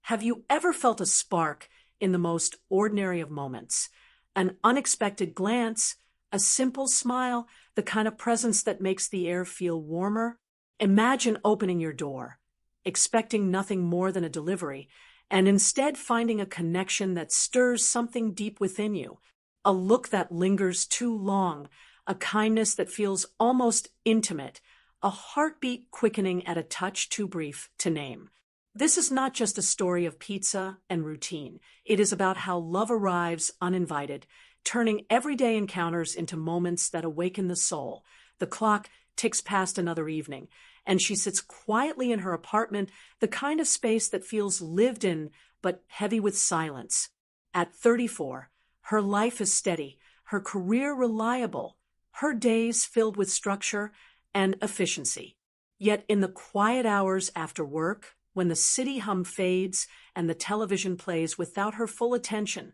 Have you ever felt a spark in the most ordinary of moments? An unexpected glance, a simple smile, the kind of presence that makes the air feel warmer? Imagine opening your door, expecting nothing more than a delivery, and instead finding a connection that stirs something deep within you, a look that lingers too long, a kindness that feels almost intimate, a heartbeat quickening at a touch too brief to name. This is not just a story of pizza and routine. It is about how love arrives uninvited, turning everyday encounters into moments that awaken the soul. The clock ticks past another evening, and she sits quietly in her apartment, the kind of space that feels lived in but heavy with silence. At 34, her life is steady, her career reliable, her days filled with structure and efficiency. Yet in the quiet hours after work, when the city hum fades and the television plays without her full attention,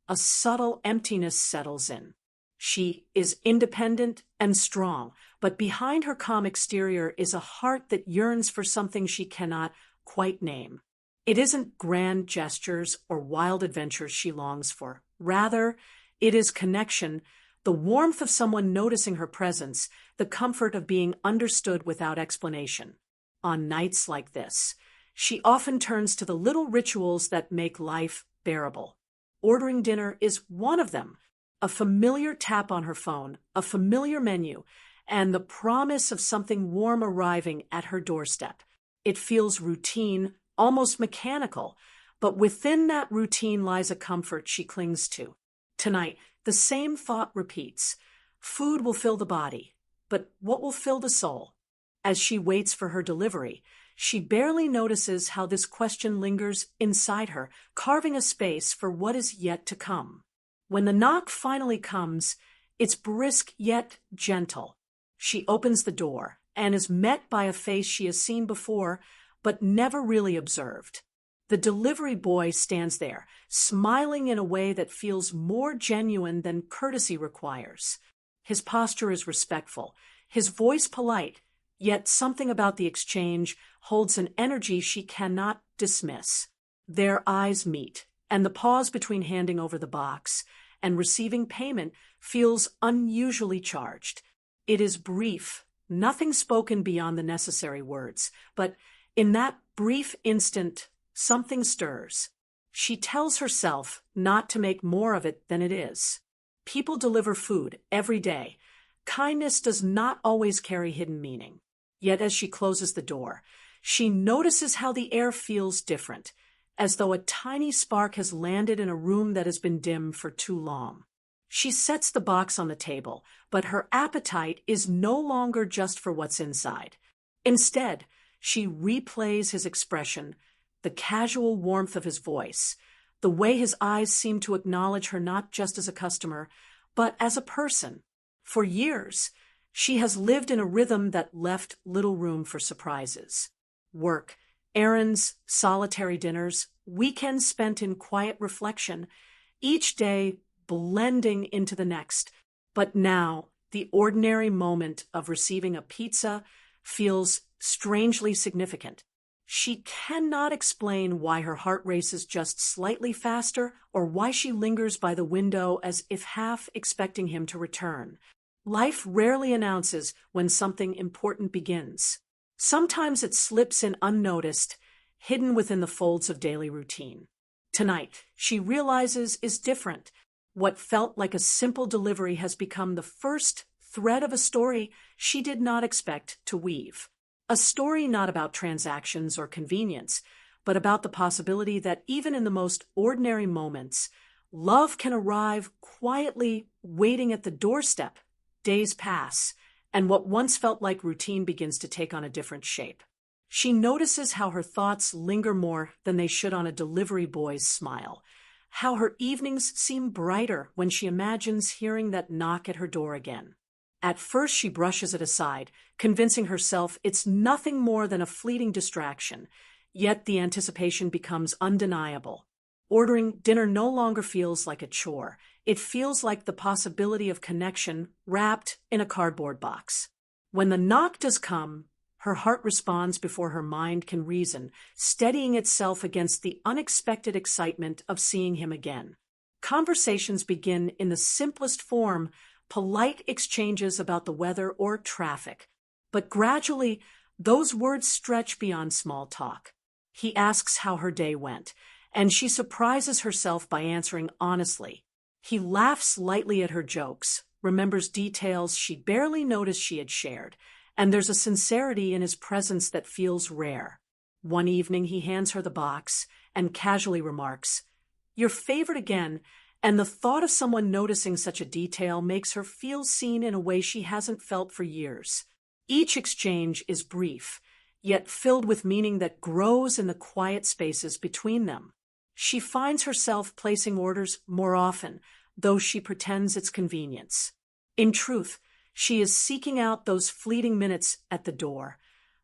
a subtle emptiness settles in. She is independent and strong, but behind her calm exterior is a heart that yearns for something she cannot quite name. It isn't grand gestures or wild adventures she longs for. Rather, it is connection, the warmth of someone noticing her presence, the comfort of being understood without explanation. On nights like this, she often turns to the little rituals that make life bearable. Ordering dinner is one of them. A familiar tap on her phone, a familiar menu, and the promise of something warm arriving at her doorstep. It feels routine, almost mechanical, but within that routine lies a comfort she clings to. Tonight, the same thought repeats. Food will fill the body, but what will fill the soul? As she waits for her delivery, she barely notices how this question lingers inside her, carving a space for what is yet to come. When the knock finally comes, it's brisk yet gentle. She opens the door and is met by a face she has seen before, but never really observed. The delivery boy stands there, smiling in a way that feels more genuine than courtesy requires. His posture is respectful, his voice polite, yet something about the exchange holds an energy she cannot dismiss. Their eyes meet, and the pause between handing over the box and receiving payment feels unusually charged. It is brief, nothing spoken beyond the necessary words, but in that brief instant, something stirs. She tells herself not to make more of it than it is. People deliver food every day. Kindness does not always carry hidden meaning. Yet as she closes the door, she notices how the air feels different, as though a tiny spark has landed in a room that has been dim for too long. She sets the box on the table, but her appetite is no longer just for what's inside. Instead, she replays his expression, the casual warmth of his voice, the way his eyes seem to acknowledge her not just as a customer, but as a person. For years, she has lived in a rhythm that left little room for surprises. Work, errands, solitary dinners, weekends spent in quiet reflection, each day blending into the next. But now, the ordinary moment of receiving a pizza feels strangely significant. She cannot explain why her heart races just slightly faster or why she lingers by the window as if half expecting him to return. Life rarely announces when something important begins. Sometimes it slips in unnoticed, hidden within the folds of daily routine. Tonight, she realizes, is different. What felt like a simple delivery has become the first thread of a story she did not expect to weave. A story not about transactions or convenience, but about the possibility that even in the most ordinary moments, love can arrive quietly waiting at the doorstep. Days pass, and what once felt like routine begins to take on a different shape. She notices how her thoughts linger more than they should on a delivery boy's smile, how her evenings seem brighter when she imagines hearing that knock at her door again. At first she brushes it aside, convincing herself it's nothing more than a fleeting distraction, yet the anticipation becomes undeniable. Ordering dinner no longer feels like a chore. It feels like the possibility of connection wrapped in a cardboard box. When the knock does come, Her heart responds before her mind can reason, steadying itself against the unexpected excitement of seeing him again. Conversations begin in the simplest form, polite exchanges about the weather or traffic. But gradually, those words stretch beyond small talk. He asks how her day went, and she surprises herself by answering honestly. He laughs lightly at her jokes, remembers details she barely noticed she had shared, and there's a sincerity in his presence that feels rare. One evening he hands her the box and casually remarks, "Your favorite again," and the thought of someone noticing such a detail makes her feel seen in a way she hasn't felt for years. Each exchange is brief, yet filled with meaning that grows in the quiet spaces between them. She finds herself placing orders more often, though she pretends it's convenience. In truth, she is seeking out those fleeting minutes at the door,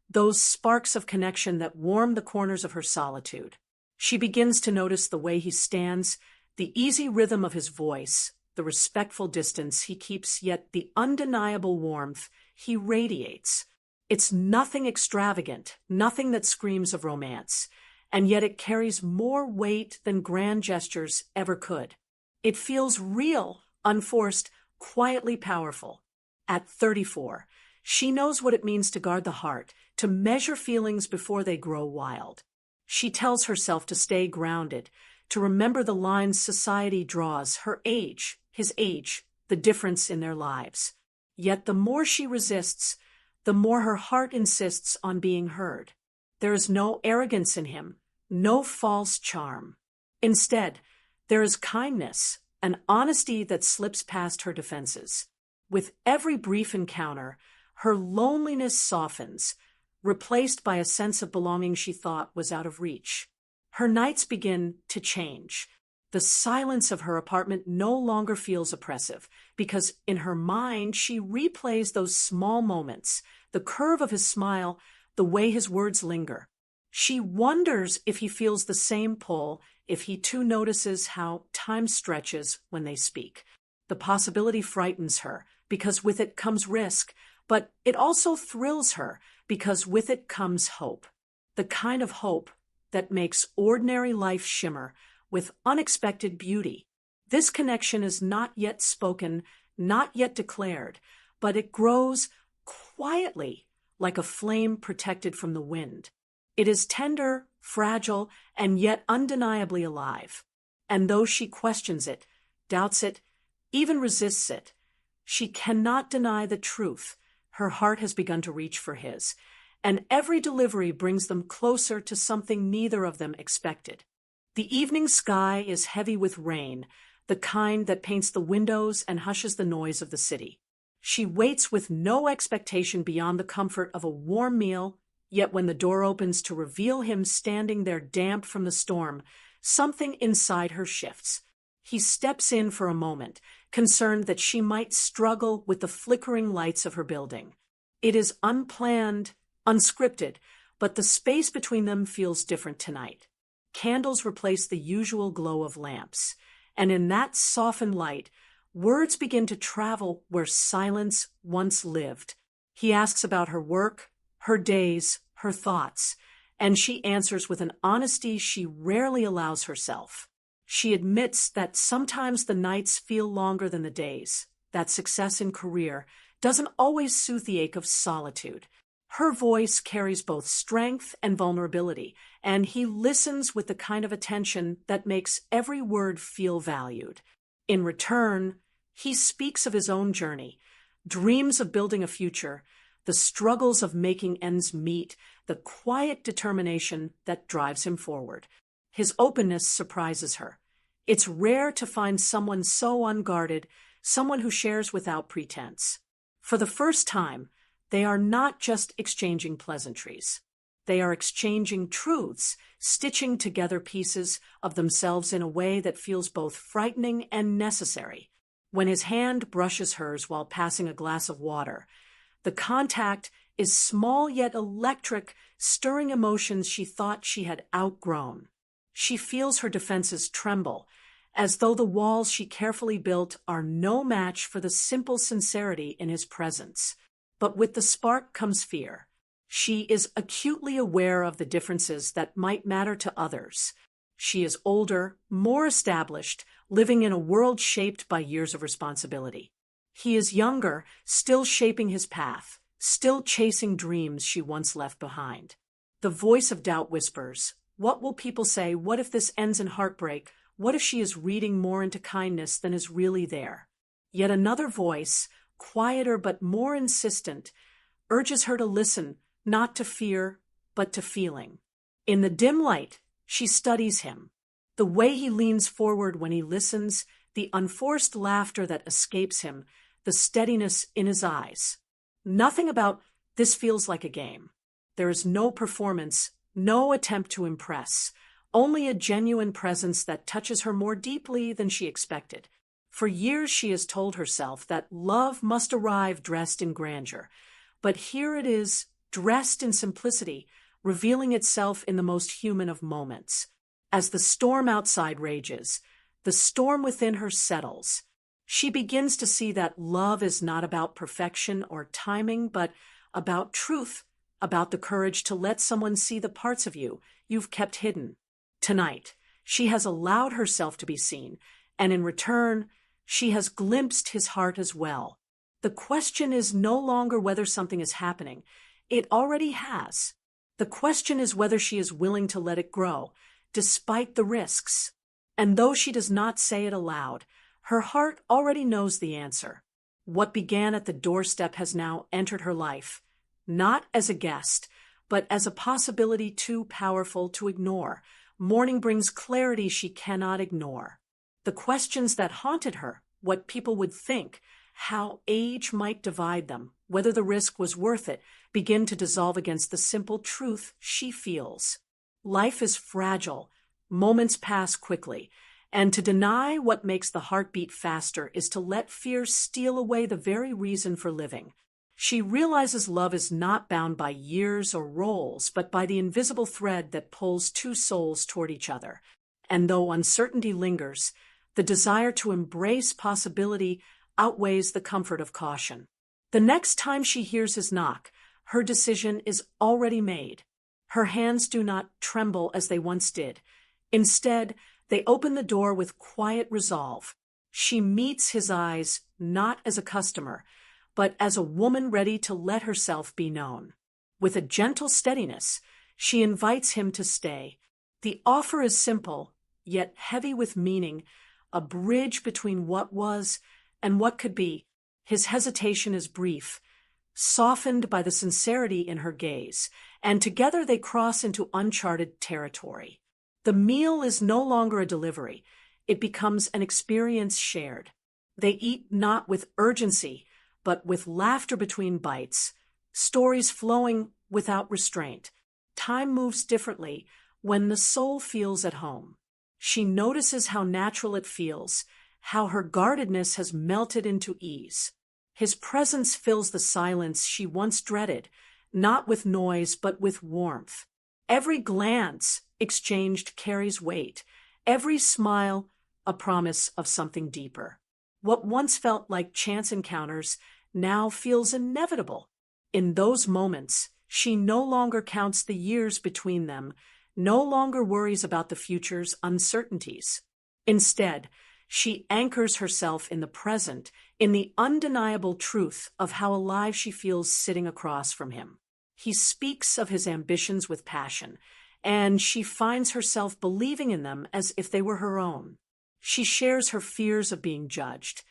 those sparks of connection that warm the corners of her solitude. She begins to notice the way he stands, the easy rhythm of his voice, the respectful distance he keeps, yet the undeniable warmth he radiates. It's nothing extravagant, nothing that screams of romance, and yet it carries more weight than grand gestures ever could. It feels real, unforced, quietly powerful. At 34, she knows what it means to guard the heart, to measure feelings before they grow wild. She tells herself to stay grounded, to remember the lines society draws, her age, his age, the difference in their lives. Yet the more she resists, the more her heart insists on being heard. There is no arrogance in him, no false charm. Instead, there is kindness, an honesty that slips past her defenses. With every brief encounter, her loneliness softens, replaced by a sense of belonging she thought was out of reach. Her nights begin to change. The silence of her apartment no longer feels oppressive, because in her mind she replays those small moments, the curve of his smile, the way his words linger. She wonders if he feels the same pull, if he too notices how time stretches when they speak. The possibility frightens her, because with it comes risk, but it also thrills her, because with it comes hope. The kind of hope that makes ordinary life shimmer with unexpected beauty. This connection is not yet spoken, not yet declared, but it grows quietly, like a flame protected from the wind. It is tender, fragile, and yet undeniably alive. And though she questions it, doubts it, even resists it, she cannot deny the truth. Her heart has begun to reach for his, and every delivery brings them closer to something neither of them expected. The evening sky is heavy with rain, the kind that paints the windows and hushes the noise of the city. She waits with no expectation beyond the comfort of a warm meal, yet when the door opens to reveal him standing there damp from the storm, something inside her shifts. He steps in for a moment, concerned that she might struggle with the flickering lights of her building. It is unplanned, unscripted, but the space between them feels different tonight. Candles replace the usual glow of lamps, and in that softened light, words begin to travel where silence once lived. He asks about her work, her days, her thoughts, and she answers with an honesty she rarely allows herself. She admits that sometimes the nights feel longer than the days, that success in career doesn't always soothe the ache of solitude. Her voice carries both strength and vulnerability, and he listens with the kind of attention that makes every word feel valued. In return, he speaks of his own journey, dreams of building a future, the struggles of making ends meet, the quiet determination that drives him forward. His openness surprises her. It's rare to find someone so unguarded, someone who shares without pretense. For the first time, they are not just exchanging pleasantries. They are exchanging truths, stitching together pieces of themselves in a way that feels both frightening and necessary. When his hand brushes hers while passing a glass of water, the contact is small yet electric, stirring emotions she thought she had outgrown. She feels her defenses tremble, as though the walls she carefully built are no match for the simple sincerity in his presence. But with the spark comes fear. She is acutely aware of the differences that might matter to others. She is older, more established, living in a world shaped by years of responsibility. He is younger, still shaping his path, still chasing dreams she once left behind. The voice of doubt whispers, "What will people say? What if this ends in heartbreak? What if she is reading more into kindness than is really there?" Yet another voice, quieter but more insistent, urges her to listen, not to fear, but to feeling. In the dim light, she studies him. The way he leans forward when he listens, the unforced laughter that escapes him, the steadiness in his eyes. Nothing about this feels like a game. There is no performance, no attempt to impress, only a genuine presence that touches her more deeply than she expected. For years she has told herself that love must arrive dressed in grandeur, but here it is, dressed in simplicity, revealing itself in the most human of moments. As the storm outside rages, the storm within her settles. She begins to see that love is not about perfection or timing, but about truth, about the courage to let someone see the parts of you you've kept hidden. Tonight, she has allowed herself to be seen, and in return, she has glimpsed his heart as well. The question is no longer whether something is happening. It already has. The question is whether she is willing to let it grow, despite the risks. And though she does not say it aloud, her heart already knows the answer. What began at the doorstep has now entered her life, not as a guest, but as a possibility too powerful to ignore. Morning brings clarity she cannot ignore. The questions that haunted her, what people would think, how age might divide them, whether the risk was worth it, begin to dissolve against the simple truth she feels. Life is fragile, moments pass quickly, and to deny what makes the heart beat faster is to let fear steal away the very reason for living. She realizes love is not bound by years or roles, but by the invisible thread that pulls two souls toward each other. And though uncertainty lingers, the desire to embrace possibility outweighs the comfort of caution. The next time she hears his knock, her decision is already made. Her hands do not tremble as they once did. Instead, they open the door with quiet resolve. She meets his eyes not as a customer, but as a woman ready to let herself be known. With a gentle steadiness, she invites him to stay. The offer is simple, yet heavy with meaning, a bridge between what was and what could be. His hesitation is brief, softened by the sincerity in her gaze, and together they cross into uncharted territory. The meal is no longer a delivery. It becomes an experience shared. They eat not with urgency, but with laughter between bites, stories flowing without restraint. Time moves differently when the soul feels at home. She notices how natural it feels, how her guardedness has melted into ease. His presence fills the silence she once dreaded, not with noise but with warmth. Every glance exchanged carries weight, every smile a promise of something deeper. What once felt like chance encounters now feels inevitable. In those moments, she no longer counts the years between them, no longer worries about the future's uncertainties. Instead, she anchors herself in the present, in the undeniable truth of how alive she feels sitting across from him. He speaks of his ambitions with passion, and she finds herself believing in them as if they were her own. She shares her fears of being judged,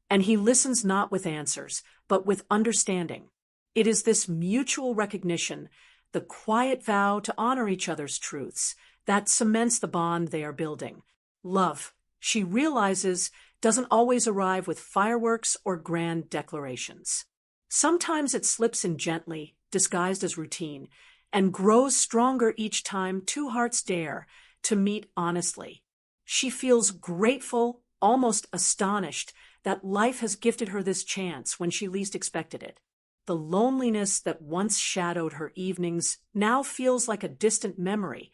and he listens not with answers, but with understanding. It is this mutual recognition, the quiet vow to honor each other's truths, that cements the bond they are building. Love, she realizes, doesn't always arrive with fireworks or grand declarations. Sometimes it slips in gently, disguised as routine, and grows stronger each time two hearts dare to meet honestly. She feels grateful, almost astonished, that life has gifted her this chance when she least expected it. The loneliness that once shadowed her evenings now feels like a distant memory,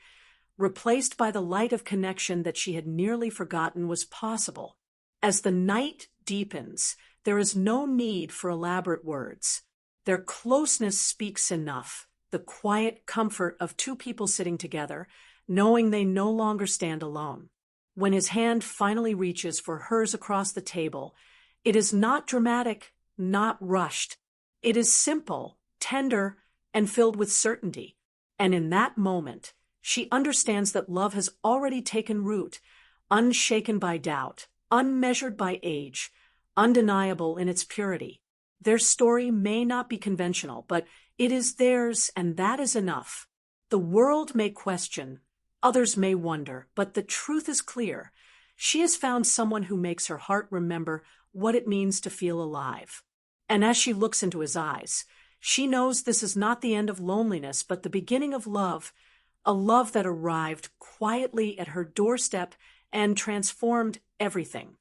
replaced by the light of connection that she had nearly forgotten was possible. As the night deepens, there is no need for elaborate words. Their closeness speaks enough, the quiet comfort of two people sitting together, knowing they no longer stand alone. When his hand finally reaches for hers across the table, it is not dramatic, not rushed. It is simple, tender, and filled with certainty. And in that moment, she understands that love has already taken root, unshaken by doubt, unmeasured by age, undeniable in its purity. Their story may not be conventional, but it is theirs, and that is enough. The world may question, others may wonder, but the truth is clear. She has found someone who makes her heart remember what it means to feel alive. And as she looks into his eyes, she knows this is not the end of loneliness, but the beginning of love, a love that arrived quietly at her doorstep and transformed everything.